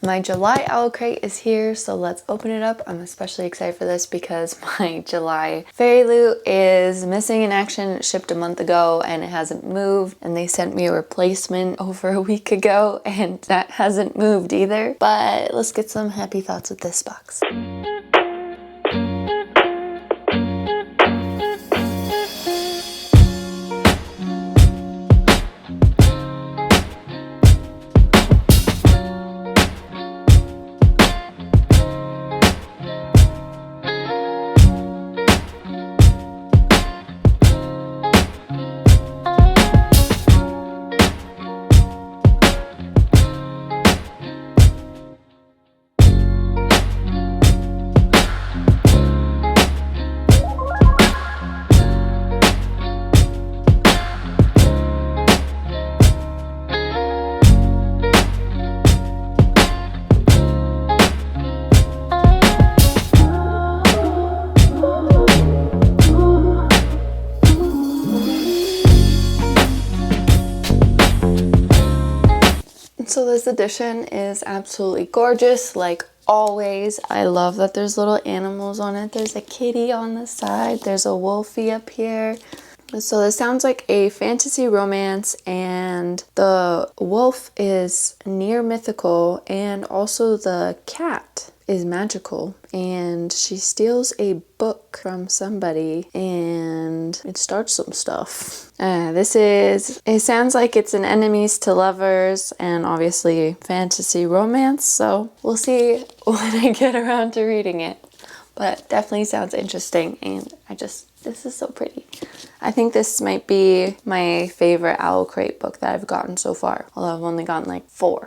My July owl crate is here, so let's open it up. I'm especially excited for this because my July fairy loot is missing in action. It shipped a month ago and it hasn't moved, and they sent me a replacement over a week ago and that hasn't moved either. But let's get some happy thoughts with this box. So this edition is absolutely gorgeous, like always. I love that there's little animals on it. There's a kitty on the side. There's a wolfie up here. So this sounds like a fantasy romance, and the wolf is near mythical, and also the cat is magical, and she steals a book from somebody and it starts some stuff. It sounds like it's an enemies to lovers and obviously fantasy romance, so we'll see when I get around to reading it. But definitely sounds interesting, and this is so pretty. I think this might be my favorite Owl Crate book that I've gotten so far, although I've only gotten like 4.